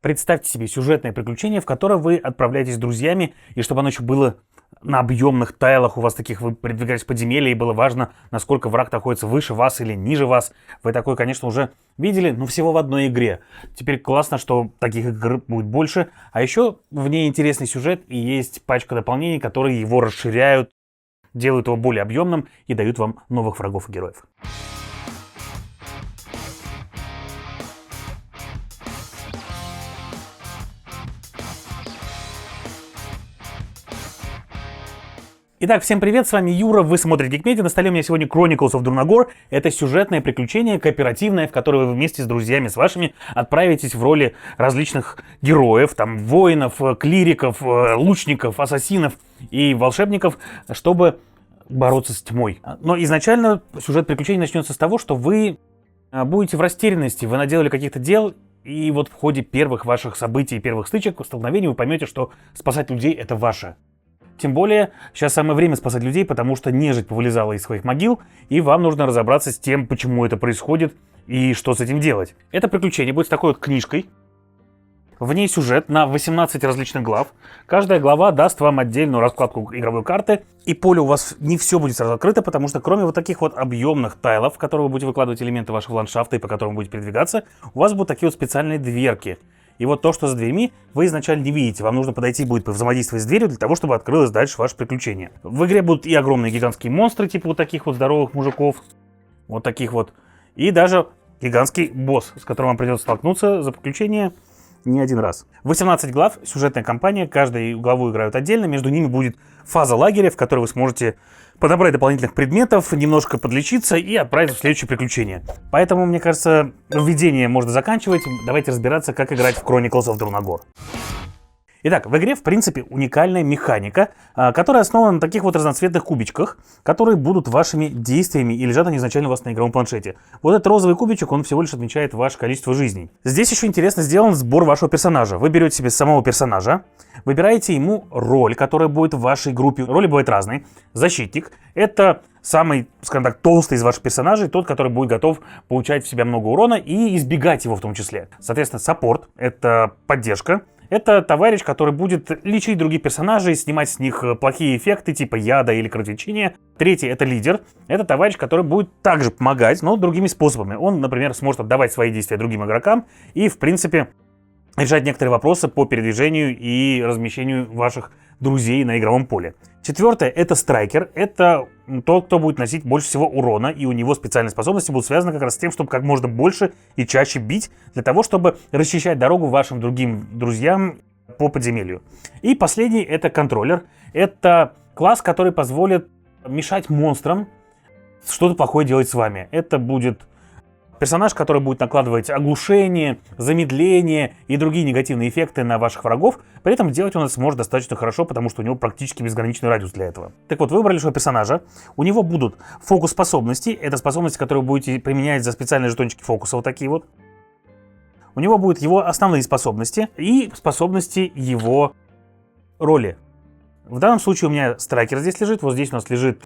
Представьте себе сюжетное приключение, в которое вы отправляетесь с друзьями, и чтобы оно еще было на объемных тайлах, у вас таких, вы передвигались в подземелье, и было важно, насколько враг находится выше вас или ниже вас. Вы такое, конечно, уже видели, но всего в одной игре. Теперь классно, что таких игр будет больше, а еще в ней интересный сюжет, и есть пачка дополнений, которые его расширяют, делают его более объемным и дают вам новых врагов и героев. Итак, всем привет, с вами Юра, вы смотрите Geekmedia, на столе у меня сегодня Chronicles of Drunagor. Это сюжетное приключение, кооперативное, в которое вы вместе с друзьями, с вашими, отправитесь в роли различных героев, там, воинов, клириков, лучников, ассасинов и волшебников, чтобы бороться с тьмой. Но изначально сюжет приключений начнется с того, что вы будете в растерянности, вы наделали каких-то дел, и вот в ходе первых ваших событий, первых стычек, столкновений вы поймете, что спасать людей — это ваше. Тем более, сейчас самое время спасать людей, потому что нежить повылезала из своих могил, и вам нужно разобраться с тем, почему это происходит и что с этим делать. Это приключение будет с такой вот книжкой. В ней сюжет на 18 различных глав. Каждая глава даст вам отдельную раскладку игровой карты, и поле у вас не все будет сразу открыто, потому что кроме вот таких вот объемных тайлов, в которые вы будете выкладывать элементы вашего ландшафта и по которым вы будете передвигаться, у вас будут такие вот специальные дверки. И вот то, что за дверьми, вы изначально не видите. Вам нужно подойти будет повзаимодействовать с дверью для того, чтобы открылось дальше ваше приключение. В игре будут и огромные гигантские монстры, типа вот таких вот здоровых мужиков. Вот таких вот. И даже гигантский босс, с которым вам придется столкнуться за приключение не один раз. 18 глав, сюжетная кампания, каждую главу играют отдельно. Между ними будет фаза лагеря, в которой вы сможете подобрать дополнительных предметов, немножко подлечиться и отправиться в следующее приключение. Поэтому, мне кажется, введение можно заканчивать. Давайте разбираться, как играть в Chronicles of Drunagor. Итак, в игре, в принципе, уникальная механика, которая основана на таких вот разноцветных кубичках, которые будут вашими действиями и лежат они изначально у вас на игровом планшете. Вот этот розовый кубичек, он всего лишь отмечает ваше количество жизней. Здесь еще интересно сделан сбор вашего персонажа. Вы берете себе самого персонажа, выбираете ему роль, которая будет в вашей группе. Роли бывают разные. Защитник — это самый, скажем так, толстый из ваших персонажей, тот, который будет готов получать в себя много урона и избегать его в том числе. Соответственно, саппорт — это поддержка. Это товарищ, который будет лечить других персонажей, снимать с них плохие эффекты, типа яда или кровотечения. Третий — это лидер. Это товарищ, который будет также помогать, но другими способами. Он, например, сможет отдавать свои действия другим игрокам и, в принципе, решать некоторые вопросы по передвижению и размещению ваших друзей на игровом поле. Четвертое — это страйкер. Это тот, кто будет носить больше всего урона, и у него специальные способности будут связаны как раз с тем, чтобы как можно больше и чаще бить, для того, чтобы расчищать дорогу вашим другим друзьям по подземелью. И последний — это контроллер. Это класс, который позволит мешать монстрам что-то плохое делать с вами. Это будет персонаж, который будет накладывать оглушение, замедление и другие негативные эффекты на ваших врагов. При этом делать он это сможет достаточно хорошо, потому что у него практически безграничный радиус для этого. Так вот, выбрали своего персонажа. У него будут фокус-способности. Это способности, которые вы будете применять за специальные жетончики фокуса, вот такие вот. У него будут его основные способности и способности его роли. В данном случае у меня страйкер здесь лежит, вот здесь у нас лежит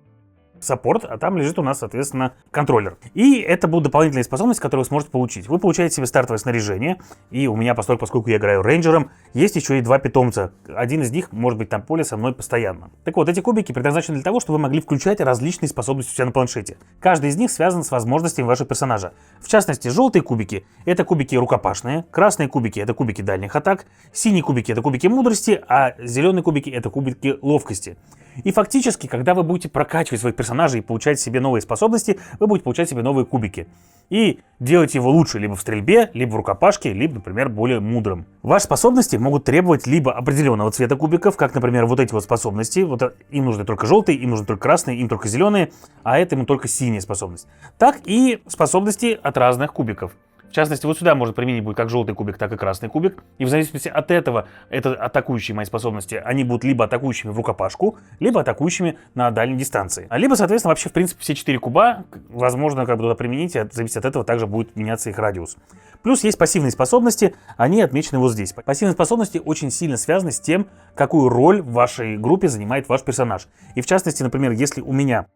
саппорт, а там лежит у нас, соответственно, контроллер. И это будут дополнительные способности, которые вы сможете получить. Вы получаете себе стартовое снаряжение, и у меня, поскольку я играю рейнджером, есть еще и два питомца. Один из них может быть на поле со мной постоянно. Так вот, эти кубики предназначены для того, чтобы вы могли включать различные способности у себя на планшете. Каждый из них связан с возможностями вашего персонажа. В частности, желтые кубики — это кубики рукопашные, красные кубики — это кубики дальних атак, синие кубики — это кубики мудрости, а зеленые кубики — это кубики ловкости. И фактически, когда вы будете прокачивать своих персонажей и получать себе новые способности, вы будете получать себе новые кубики. И делать его лучше либо в стрельбе, либо в рукопашке, либо, например, более мудрым. Ваши способности могут требовать либо определенного цвета кубиков, как, например, вот эти вот способности. Вот им нужны только желтые, им нужны только красные, им только зеленые, а этому только синяя способность. Так и способности от разных кубиков. В частности, вот сюда можно применить будет как желтый кубик, так и красный кубик. И в зависимости от этого, это атакующие мои способности, они будут либо атакующими в рукопашку, либо атакующими на дальней дистанции. А либо, соответственно, вообще, в принципе, все 4 куба, возможно, как бы туда применить, и в зависимости от этого также будет меняться их радиус. Плюс есть пассивные способности, они отмечены вот здесь. Пассивные способности очень сильно связаны с тем, какую роль в вашей группе занимает ваш персонаж. И в частности, например, если у меня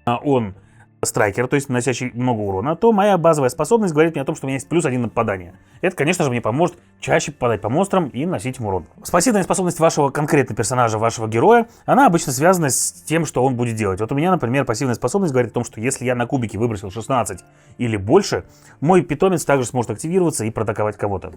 он страйкер, то есть наносящий много урона, то моя базовая способность говорит мне о том, что у меня есть +1 на попадание. Это, конечно же, мне поможет чаще попадать по монстрам и наносить им урон. Спасительная способность вашего конкретного персонажа, вашего героя, она обычно связана с тем, что он будет делать. Вот у меня, например, пассивная способность говорит о том, что если я на кубике выбросил 16 или больше, мой питомец также сможет активироваться и проатаковать кого-то.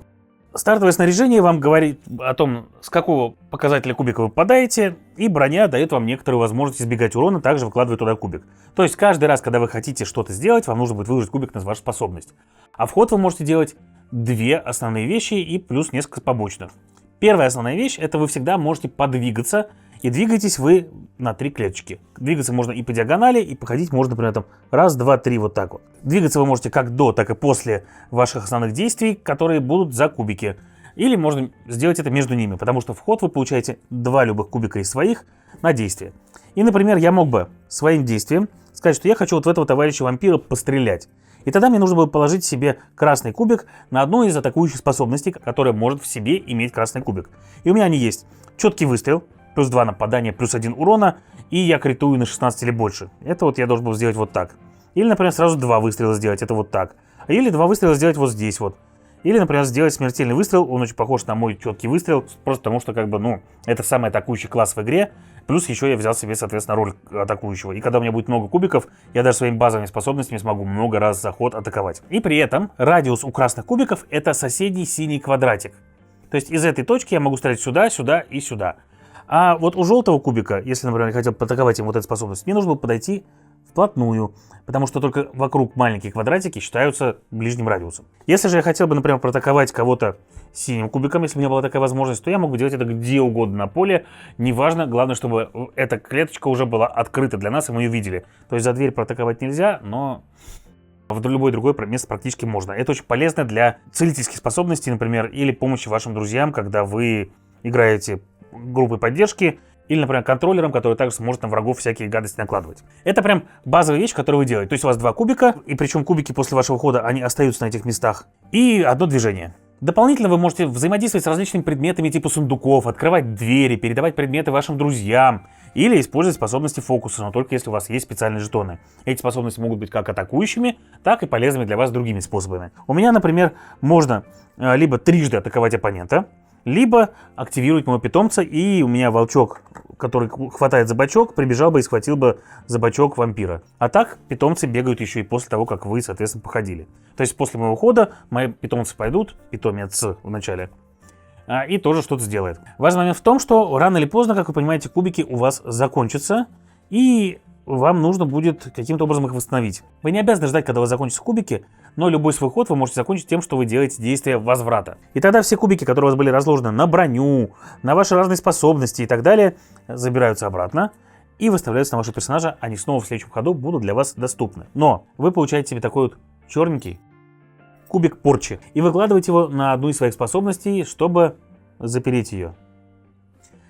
Стартовое снаряжение вам говорит о том, с какого показателя кубика вы попадаете, и броня дает вам некоторую возможность избегать урона, также выкладывая туда кубик. То есть каждый раз, когда вы хотите что-то сделать, вам нужно будет выложить кубик на вашу способность. А вход вы можете делать 2 основные вещи и плюс несколько побочных. Первая основная вещь — это вы всегда можете подвигаться, и двигаетесь вы на 3 клеточки. Двигаться можно и по диагонали, и походить можно, например, там 1, 2, 3, вот так вот. Двигаться вы можете как до, так и после ваших основных действий, которые будут за кубики. Или можно сделать это между ними, потому что вход вы получаете 2 любых кубика из своих на действие. И, например, я мог бы своим действием сказать, что я хочу вот в этого товарища вампира пострелять. И тогда мне нужно было положить себе красный кубик на одну из атакующих способностей, которая может в себе иметь красный кубик. И у меня они есть. Четкий выстрел, +2 нападания, +1 урона, и я критую на 16 или больше. Это вот я должен был сделать вот так. Или, например, сразу 2 выстрела сделать, это вот так. Или 2 выстрела сделать вот здесь вот. Или, например, сделать смертельный выстрел, он очень похож на мой четкий выстрел, просто потому что, как бы, ну, это самый атакующий класс в игре. Плюс еще я взял себе, соответственно, роль атакующего. И когда у меня будет много кубиков, я даже своими базовыми способностями смогу много раз за ход атаковать. И при этом радиус у красных кубиков — это соседний синий квадратик. То есть из этой точки я могу стрелять сюда, сюда и сюда. А вот у желтого кубика, если, например, я хотел атаковать им вот эту способность, мне нужно было подойти вплотную, потому что только вокруг маленькие квадратики считаются ближним радиусом. Если же я хотел бы, например, проатаковать кого-то синим кубиком, если у меня была такая возможность, то я могу делать это где угодно на поле, неважно, главное, чтобы эта клеточка уже была открыта для нас, и мы ее видели. То есть за дверь проатаковать нельзя, но в любое другое место практически можно. Это очень полезно для целительских способностей, например, или помощи вашим друзьям, когда вы играете группой поддержки, или, например, контроллером, который также сможет на врагов всякие гадости накладывать. Это прям базовая вещь, которую вы делаете. То есть у вас 2 кубика, и причем кубики после вашего хода, они остаются на этих местах, и одно движение. Дополнительно вы можете взаимодействовать с различными предметами типа сундуков, открывать двери, передавать предметы вашим друзьям, или использовать способности фокуса, но только если у вас есть специальные жетоны. Эти способности могут быть как атакующими, так и полезными для вас другими способами. У меня, например, можно либо трижды атаковать оппонента, либо активировать моего питомца, и у меня волчок, который хватает за бочок, прибежал бы и схватил бы за бочок вампира. А так питомцы бегают еще и после того, как вы, соответственно, походили. То есть после моего хода мои питомцы пойдут, питомец в начале, и тоже что-то сделает. Важный момент в том, что рано или поздно, как вы понимаете, кубики у вас закончатся, и вам нужно будет каким-то образом их восстановить. Вы не обязаны ждать, когда у вас закончатся кубики, но любой свой ход вы можете закончить тем, что вы делаете действие возврата. И тогда все кубики, которые у вас были разложены на броню, на ваши разные способности и так далее, забираются обратно и выставляются на вашего персонажа. Они снова в следующем ходу будут для вас доступны. Но вы получаете себе такой вот черненький кубик порчи и выкладываете его на одну из своих способностей, чтобы запереть ее.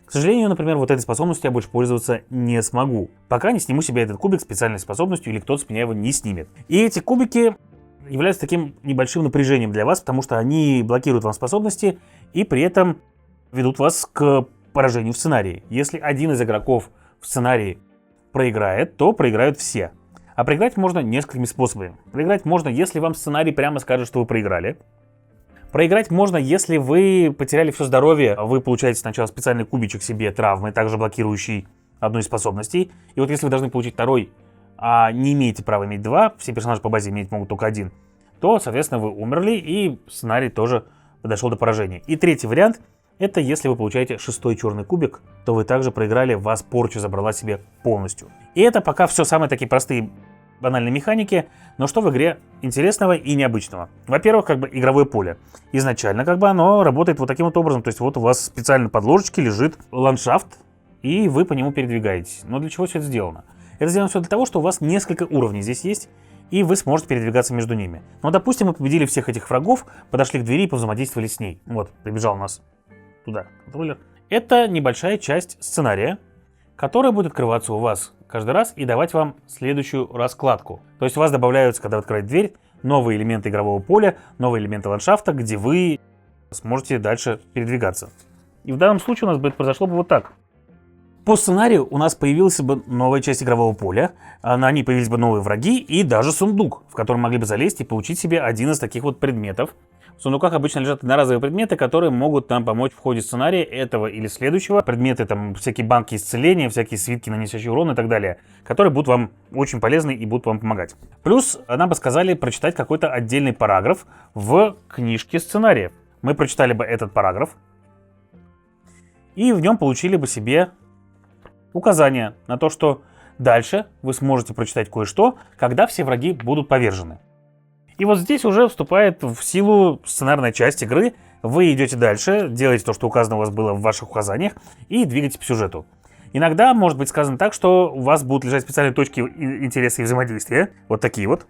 К сожалению, например, вот этой способностью я больше пользоваться не смогу, пока не сниму себе этот кубик специальной способностью или кто-то с меня его не снимет. И эти кубики являются таким небольшим напряжением для вас, потому что они блокируют вам способности и при этом ведут вас к поражению в сценарии. Если один из игроков в сценарии проиграет, то проиграют все. А проиграть можно несколькими способами. Проиграть можно, если вам сценарий прямо скажет, что вы проиграли. Проиграть можно, если вы потеряли все здоровье, вы получаете сначала специальный кубичек себе травмы, также блокирующий одну из способностей. И вот если вы должны получить второй, а не имеете права иметь 2, все персонажи по базе иметь могут только 1, то, соответственно, вы умерли, и сценарий тоже подошел до поражения. И третий вариант, это если вы получаете 6-й черный кубик, то вы также проиграли, вас порча забрала себе полностью. И это пока все самые такие простые банальные механики, но что в игре интересного и необычного? Во-первых, как бы игровое поле. Изначально как бы оно работает вот таким вот образом, то есть вот у вас специально под ложечкой лежит ландшафт, и вы по нему передвигаетесь. Но для чего все это сделано? Это сделано все для того, что у вас несколько уровней здесь есть, и вы сможете передвигаться между ними. Но, допустим, мы победили всех этих врагов, подошли к двери и повзаимодействовали с ней. Вот, прибежал у нас туда контроллер. Это небольшая часть сценария, которая будет открываться у вас каждый раз и давать вам следующую раскладку. То есть у вас добавляются, когда вы открываете дверь, новые элементы игрового поля, новые элементы ландшафта, где вы сможете дальше передвигаться. И в данном случае у нас произошло бы вот так. По сценарию у нас появилась бы новая часть игрового поля, на ней появились бы новые враги и даже сундук, в который могли бы залезть и получить себе один из таких вот предметов. В сундуках обычно лежат одноразовые предметы, которые могут нам помочь в ходе сценария этого или следующего. Предметы, там, всякие банки исцеления, всякие свитки, наносящие урон и так далее, которые будут вам очень полезны и будут вам помогать. Плюс нам бы сказали прочитать какой-то отдельный параграф в книжке сценариев. Мы прочитали бы этот параграф и в нем получили бы себе указание на то, что дальше вы сможете прочитать кое-что, когда все враги будут повержены. И вот здесь уже вступает в силу сценарная часть игры. Вы идете дальше, делаете то, что указано у вас было в ваших указаниях, и двигаетесь по сюжету. Иногда может быть сказано так, что у вас будут лежать специальные точки интереса и взаимодействия, вот такие вот.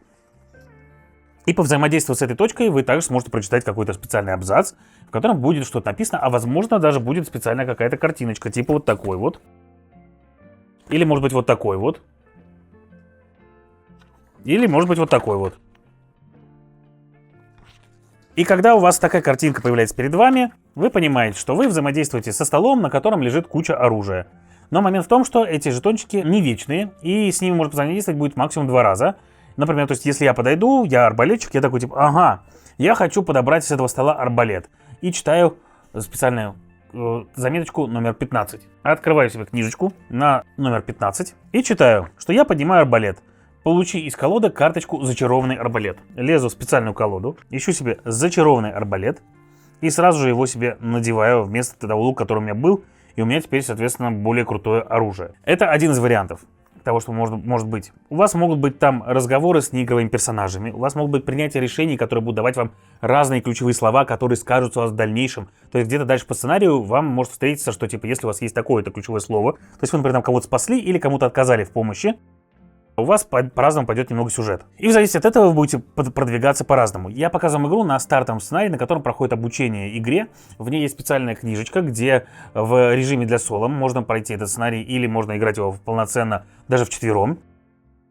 И по взаимодействию с этой точкой вы также сможете прочитать какой-то специальный абзац, в котором будет что-то написано, а возможно даже будет специальная какая-то картиночка, типа вот такой вот. Или может быть вот такой вот. Или может быть вот такой вот. И когда у вас такая картинка появляется перед вами, вы понимаете, что вы взаимодействуете со столом, на котором лежит куча оружия. Но момент в том, что эти жетончики не вечные, и с ними можно взаимодействовать будет максимум 2 раза. Например, то есть если я подойду, я арбалетчик, я такой типа, ага, я хочу подобрать с этого стола арбалет. И читаю специальную заметочку номер 15. Открываю себе книжечку на номер 15 и читаю, что я поднимаю арбалет. Получи из колоды карточку «Зачарованный арбалет». Лезу в специальную колоду, ищу себе зачарованный арбалет и сразу же его себе надеваю вместо того лука, который у меня был, и у меня теперь, соответственно, более крутое оружие. Это один из вариантов того, что может быть. У вас могут быть там разговоры с неигровыми персонажами, у вас могут быть принятия решений, которые будут давать вам разные ключевые слова, которые скажутся у вас в дальнейшем. То есть где-то дальше по сценарию вам может встретиться, что типа если у вас есть такое-то ключевое слово, то есть вы, например, там кого-то спасли или кому-то отказали в помощи, у вас по-разному пойдет немного сюжет. И в зависимости от этого вы будете продвигаться по-разному. Я показываю игру на стартовом сценарии, на котором проходит обучение игре. В ней есть специальная книжечка, где в режиме для соло можно пройти этот сценарий или можно играть его полноценно даже вчетвером.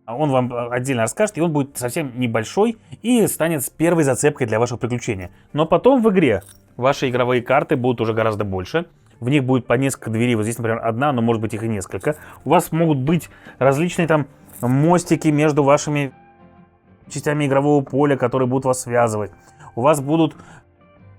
Он вам отдельно расскажет, и он будет совсем небольшой и станет первой зацепкой для вашего приключения. Но потом в игре ваши игровые карты будут уже гораздо больше. В них будет по несколько дверей. Вот здесь, например, одна, но может быть их и несколько. У вас могут быть различные там мостики между вашими частями игрового поля, которые будут вас связывать. У вас будут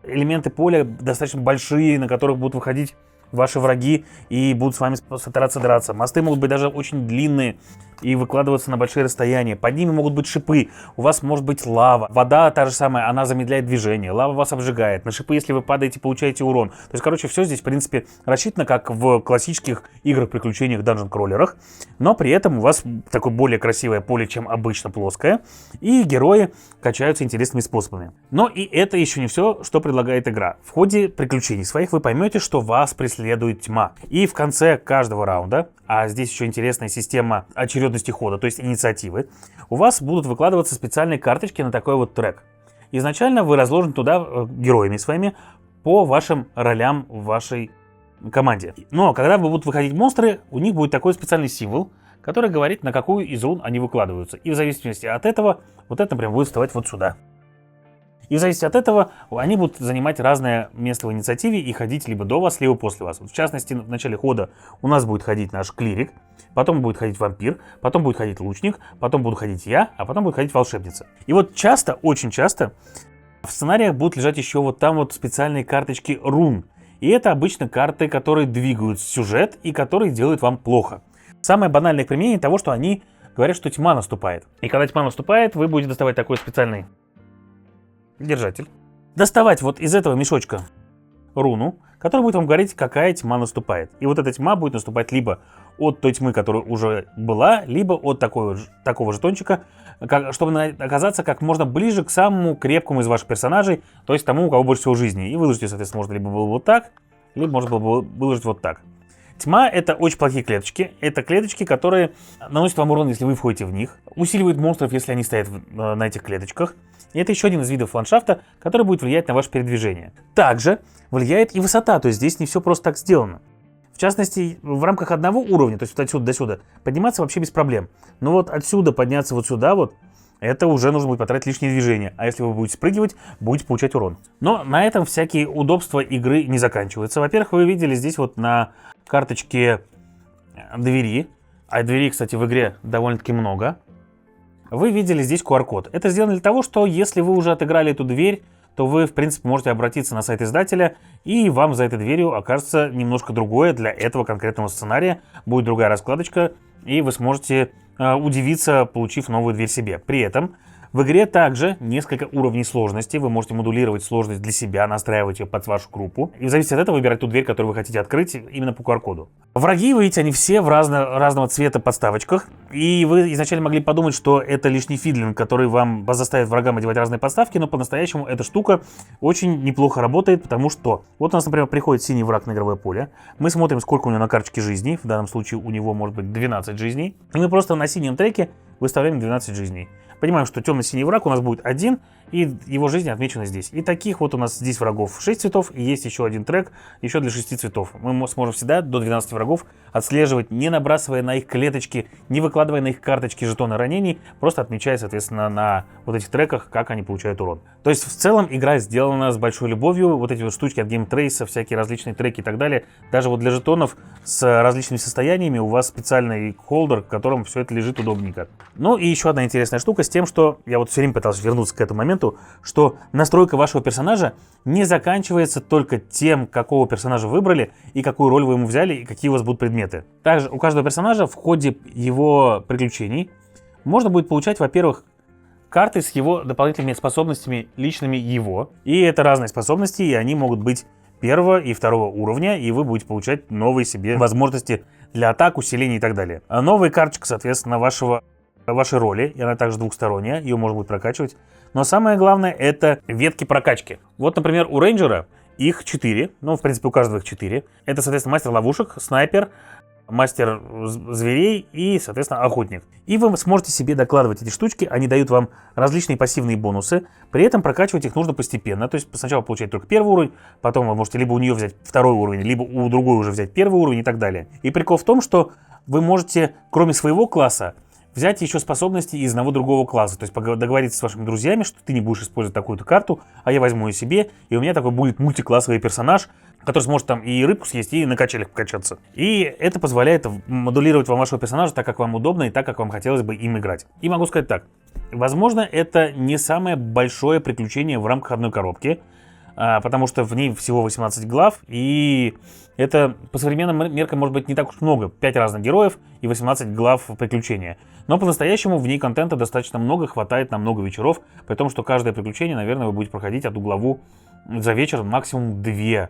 элементы поля достаточно большие, на которых будут выходить ваши враги и будут с вами стараться драться. Мосты могут быть даже очень длинные и выкладываться на большие расстояния. Под ними могут быть шипы, у вас может быть лава. Вода та же самая, она замедляет движение, лава вас обжигает. На шипы, если вы падаете, получаете урон. То есть, короче, все здесь, в принципе, рассчитано, как в классических играх-приключениях, данжен-кроллерах. Но при этом у вас такое более красивое поле, чем обычно плоское. И герои качаются интересными способами. Но и это еще не все, что предлагает игра. В ходе приключений своих вы поймете, что вас преследует тьма. И в конце каждого раунда, а здесь еще интересная система очередности хода, то есть инициативы, у вас будут выкладываться специальные карточки на такой вот трек. Изначально вы разложены туда героями своими по вашим ролям в вашей команде. Но когда будут выходить монстры, у них будет такой специальный символ, который говорит, на какую из рун они выкладываются. И в зависимости от этого, вот это, например, будет вставать вот сюда. И в зависимости от этого они будут занимать разное место в инициативе и ходить либо до вас, либо после вас. В частности, в начале хода у нас будет ходить наш клирик, потом будет ходить вампир, потом будет ходить лучник, потом буду ходить я, а потом будет ходить волшебница. И вот часто, очень часто в сценариях будут лежать еще вот там вот специальные карточки рун. И это обычно карты, которые двигают сюжет и которые делают вам плохо. Самое банальное применение того, что они говорят, что тьма наступает. И когда тьма наступает, вы будете доставать такой специальный держатель. Доставать вот из этого мешочка руну, которая будет вам говорить, какая тьма наступает. И вот эта тьма будет наступать либо от той тьмы, которая уже была, либо от такого жетончика, чтобы оказаться как можно ближе к самому крепкому из ваших персонажей, то есть тому, у кого больше всего жизни. И выложить, соответственно, можно либо было вот так, либо можно было выложить вот так. Тьма — это очень плохие клеточки. Это клеточки, которые наносят вам урон, если вы входите в них. Усиливают монстров, если они стоят на этих клеточках. И это еще один из видов ландшафта, который будет влиять на ваше передвижение. Также влияет и высота, то есть здесь не все просто так сделано. В частности, в рамках одного уровня, то есть вот отсюда до сюда, подниматься вообще без проблем. Но вот отсюда подняться вот сюда вот, это уже нужно будет потратить лишнее движение. А если вы будете спрыгивать, будете получать урон. Но на этом всякие удобства игры не заканчиваются. Во-первых, вы видели здесь вот на карточке двери, а дверей, кстати, в игре довольно-таки много, вы видели здесь QR-код. Это сделано для того, что если вы уже отыграли эту дверь, то вы, в принципе, можете обратиться на сайт издателя, и вам за этой дверью окажется немножко другое для этого конкретного сценария. Будет другая раскладочка, и вы сможете удивиться, получив новую дверь себе. При этом в игре также несколько уровней сложности. Вы можете модулировать сложность для себя, настраивать ее под вашу группу. И в зависимости от этого выбирать ту дверь, которую вы хотите открыть именно по QR-коду. Враги, видите, они все в разного цвета подставочках. И вы изначально могли подумать, что это лишний фидлинг, который вам заставит врагам одевать разные подставки. Но по-настоящему эта штука очень неплохо работает, потому что вот у нас, например, приходит синий враг на игровое поле. Мы смотрим, сколько у него на карточке жизней. В данном случае у него может быть 12 жизней. И мы просто на синем треке выставляем 12 жизней. Понимаем, что темно-синий враг у нас будет один, и его жизнь отмечена здесь. И таких вот у нас здесь врагов 6 цветов, и есть еще один трек, еще для 6 цветов. Мы сможем всегда до 12 врагов отслеживать, не набрасывая на их клеточки, не выкладывая на их карточки жетоны ранений, просто отмечая, соответственно, на вот этих треках, как они получают урон. То есть, в целом, игра сделана с большой любовью. Вот эти вот штучки от геймтрейса, всякие различные треки и так далее. Даже вот для жетонов с различными состояниями у вас специальный холдер, в котором все это лежит удобненько. Ну и еще одна интересная штука с тем, что я вот все время пытался вернуться к этому моменту, что настройка вашего персонажа не заканчивается только тем, какого персонажа выбрали и какую роль вы ему взяли и какие у вас будут предметы. Также у каждого персонажа в ходе его приключений можно будет получать, во-первых, карты с его дополнительными способностями личными его. И это разные способности, и они могут быть первого и второго уровня, и вы будете получать новые себе возможности для атак, усилений и так далее. А новая карточка, соответственно, вашей роли, и она также двухсторонняя, ее можно будет прокачивать. Но самое главное, это ветки прокачки. Вот, например, у рейнджера их 4, ну, в принципе, у каждого их 4. Это, соответственно, мастер ловушек, снайпер, мастер зверей и, соответственно, охотник. И вы сможете себе докладывать эти штучки, они дают вам различные пассивные бонусы, при этом прокачивать их нужно постепенно. То есть сначала получать только первый уровень, потом вы можете либо у нее взять второй уровень, либо у другой уже взять первый уровень и так далее. И прикол в том, что вы можете, кроме своего класса, взять еще способности из одного другого класса. То есть договориться с вашими друзьями, что ты не будешь использовать такую-то карту, а я возьму ее себе, и у меня такой будет мультиклассовый персонаж, который сможет там и рыбку съесть, и на качелях покачаться. И это позволяет модулировать вам вашего персонажа так, как вам удобно, и так, как вам хотелось бы им играть. И могу сказать так. Возможно, это не самое большое приключение в рамках одной коробки, потому что в ней всего 18 глав, и это по современным меркам может быть не так уж много. 5 разных героев и 18 глав приключения. Но по-настоящему в ней контента достаточно много, хватает на много вечеров, при том, что каждое приключение, наверное, вы будете проходить одну главу за вечер, максимум 2.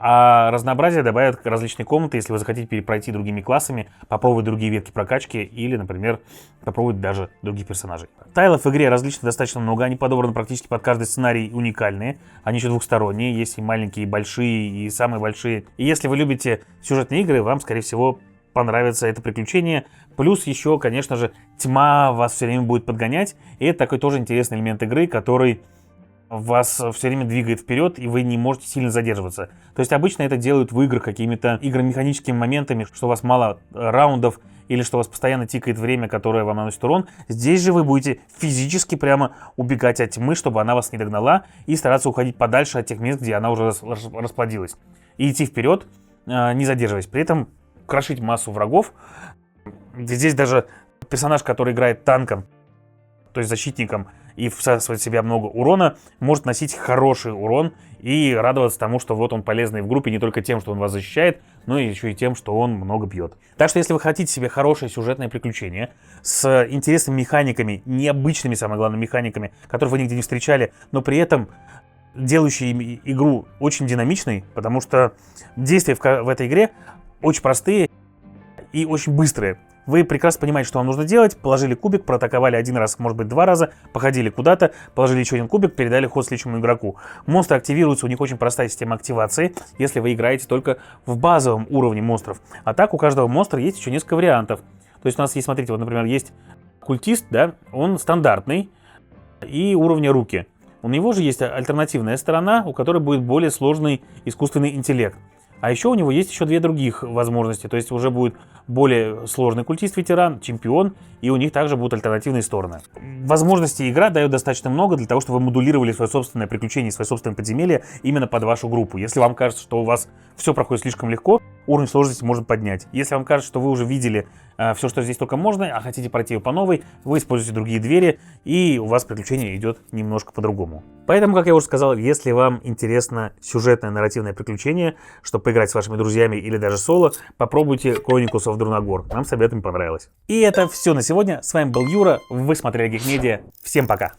А разнообразие добавят различные комнаты, если вы захотите пройти другими классами, попробовать другие ветки прокачки или, например, попробовать даже других персонажей. Тайлов в игре различных достаточно много, они подобраны практически под каждый сценарий уникальные. Они еще двухсторонние, есть и маленькие, и большие, и самые большие. И если вы любите сюжетные игры, вам, скорее всего, понравится это приключение. Плюс еще, конечно же, тьма вас все время будет подгонять. И это такой тоже интересный элемент игры, который вас все время двигает вперед, и вы не можете сильно задерживаться. То есть обычно это делают в играх какими-то игромеханическими моментами, что у вас мало раундов, или что у вас постоянно тикает время, которое вам наносит урон. Здесь же вы будете физически прямо убегать от тьмы, чтобы она вас не догнала, и стараться уходить подальше от тех мест, где она уже расплодилась. И идти вперед, не задерживаясь. При этом крошить массу врагов. Здесь даже персонаж, который играет танком, то есть защитником, и всасывать в себя много урона, может носить хороший урон и радоваться тому, что вот он полезный в группе не только тем, что он вас защищает, но и еще и тем, что он много бьет. Так что если вы хотите себе хорошее сюжетное приключение с интересными механиками, необычными, самое главное, механиками, которых вы нигде не встречали, но при этом делающие игру очень динамичной, потому что действия в этой игре очень простые и очень быстрые. Вы прекрасно понимаете, что вам нужно делать. Положили кубик, проатаковали один раз, может быть 2 раза, походили куда-то, положили еще один кубик, передали ход следующему игроку. Монстры активируются, у них очень простая система активации, если вы играете только в базовом уровне монстров. А так у каждого монстра есть еще несколько вариантов. То есть у нас есть, смотрите, вот, например, есть культист, да, он стандартный и уровня руки. У него же есть альтернативная сторона, у которой будет более сложный искусственный интеллект. А еще у него есть еще 2 других возможности. То есть уже будет более сложный культист-ветеран, чемпион, и у них также будут альтернативные стороны. Возможностей игра дает достаточно много для того, чтобы вы модулировали свое собственное приключение, свое собственное подземелье именно под вашу группу. Если вам кажется, что у вас все проходит слишком легко, уровень сложности можно поднять. Если вам кажется, что вы уже видели все, что здесь только можно, а хотите пройти ее по новой, вы используете другие двери, и у вас приключение идет немножко по-другому. Поэтому, как я уже сказал, если вам интересно сюжетное нарративное приключение, чтобы поиграть с вашими друзьями или даже соло, попробуйте Chronicles of Drunagor. Нам с ребятами понравилось. И это все на сегодня. С вами был Юра, вы смотрели Geek Media. Всем пока!